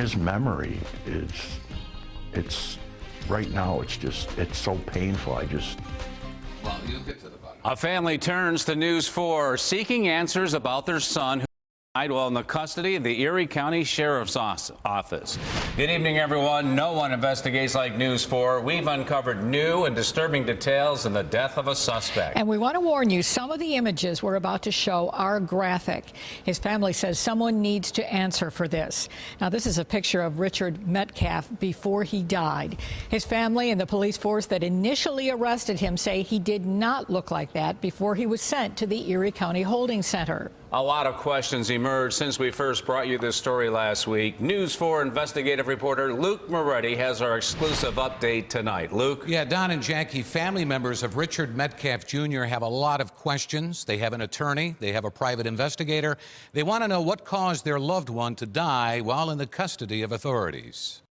his memory is, it's, right now, it's so painful. Well, you'll get to the bottom. A family turns to News 4, seeking answers about their son who died while in the custody of the Erie County Sheriff's Office. Good evening, everyone. No one investigates like News 4. We've uncovered new and disturbing details in the death of a suspect. And we want to warn you, some of the images we're about to show are graphic. His family says someone needs to answer for this. Now, this is a picture of Richard Metcalf before he died. His family and the police force that initially arrested him say he did not look like that before he was sent to the Erie County Holding Center. A lot of questions emerged since we first brought you this story last week. News 4 investigative reporter Luke Moretti has our exclusive update tonight. Luke? Yeah, Don and Jackie, family members of Richard Metcalf Jr. have a lot of questions. They have an attorney. They have a private investigator. They want to know what caused their loved one to die while in the custody of authorities.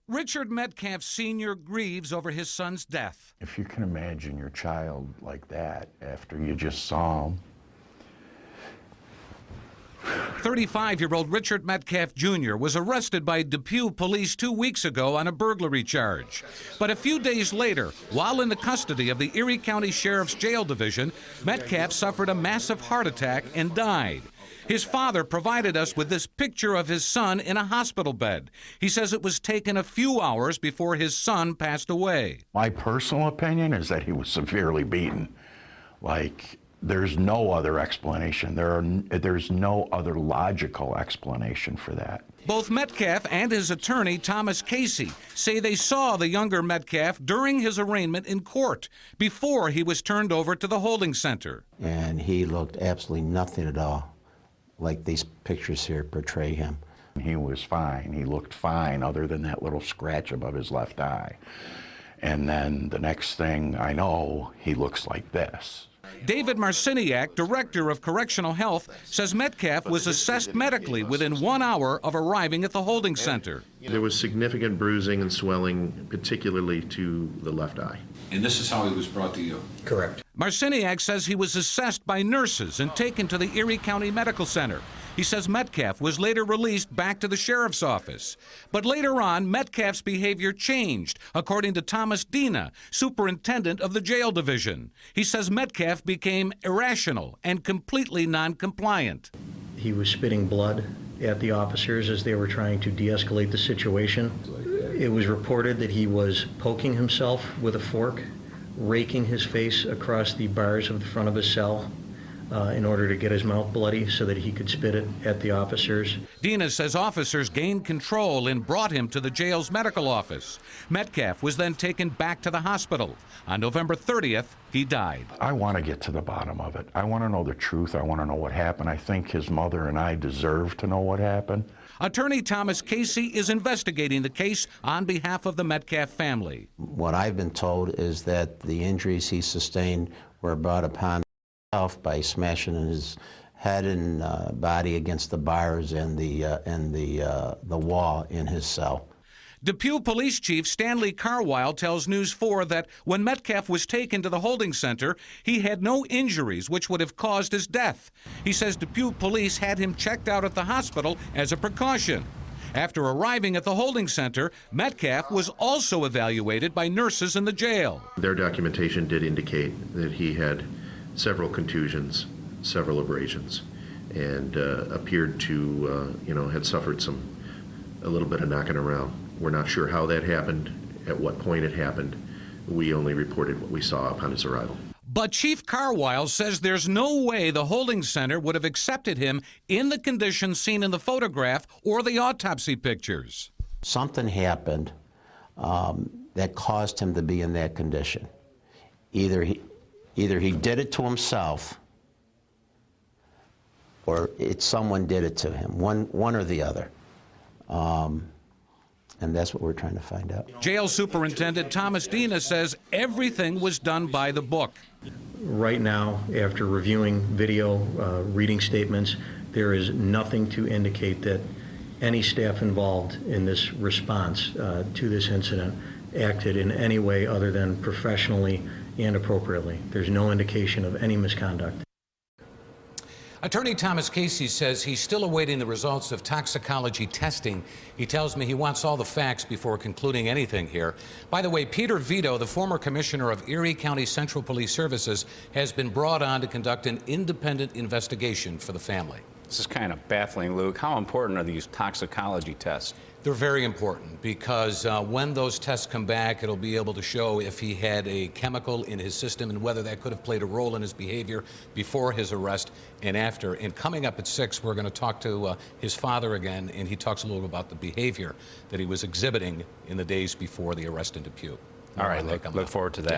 Richard Metcalf Sr. grieves over his son's death. If you can imagine your child like that after you just saw him. 35-year-old Richard Metcalf Jr. was arrested by Depew police 2 weeks ago on a burglary charge. But a few days later, while in the custody of the Erie County Sheriff's Jail Division, Metcalf suffered a massive heart attack and died. His father provided us with this picture of his son in a hospital bed. He says it was taken a few hours before his son passed away. My personal opinion is that he was severely beaten. Like, there's no other explanation. There's no other logical explanation for that. Both Metcalf and his attorney, Thomas Casey, say they saw the younger Metcalf during his arraignment in court, before he was turned over to the holding center. And he looked absolutely nothing at all like these pictures here portray him. He was fine. He looked fine, other than that little scratch above his left eye. And then the next thing I know, he looks like this. David Marciniak, Director of Correctional Health, says Metcalf was assessed medically within 1 hour of arriving at the holding center. There was significant bruising and swelling, particularly to the left eye. And this is how he was brought to you? Correct. Marciniak says he was assessed by nurses and taken to the Erie County Medical Center. He says Metcalf was later released back to the sheriff's office. But later on, Metcalf's behavior changed, according to Thomas Dina, superintendent of the jail division. He says Metcalf became irrational and completely non-compliant. He was spitting blood at the officers as they were trying to de-escalate the situation. It was reported that he was poking himself with a fork, raking his face across the bars of the front of his cell, in order to get his mouth bloody so that he could spit it at the officers. Dina says officers gained control and brought him to the jail's medical office. Metcalf was then taken back to the hospital. On November 30th, he died. I want to get to the bottom of it. I want to know the truth. I want to know what happened. I think his mother and I deserve to know what happened. Attorney Thomas Casey is investigating the case on behalf of the Metcalf family. What I've been told is that the injuries he sustained were brought upon himself by smashing his head and body against the bars and the wall in his cell. Depew Police Chief Stanley Carwile tells News 4 that when Metcalf was taken to the holding center, he had no injuries which would have caused his death. He says Depew police had him checked out at the hospital as a precaution. After arriving at the holding center, Metcalf was also evaluated by nurses in the jail. Their documentation did indicate that he had several contusions, several abrasions, and appeared to, had suffered a little bit of knocking around. We're not sure how that happened, at what point it happened. We only reported what we saw upon his arrival. But Chief Carwile says there's no way the holding center would have accepted him in the conditions seen in the photograph or the autopsy pictures. Something happened that caused him to be in that condition. Either he did it to himself, or someone did it to him, one or the other. And that's what we're trying to find out. Jail Superintendent Thomas Dina says everything was done by the book. Right now, after reviewing video, reading statements, there is nothing to indicate that any staff involved in this response to this incident acted in any way other than professionally and appropriately. There's no indication of any misconduct. Attorney Thomas Casey says he's still awaiting the results of toxicology testing. He tells me he wants all the facts before concluding anything here. By the way, Peter Vito, the former commissioner of Erie County Central Police Services, has been brought on to conduct an independent investigation for the family. This is kind of baffling, Luke. How important are these toxicology tests? They're very important because when those tests come back, it'll be able to show if he had a chemical in his system and whether that could have played a role in his behavior before his arrest and after. And coming up at 6, we're going to talk to his father again, and he talks a little about the behavior that he was exhibiting in the days before the arrest in Depew. All right, look forward to that.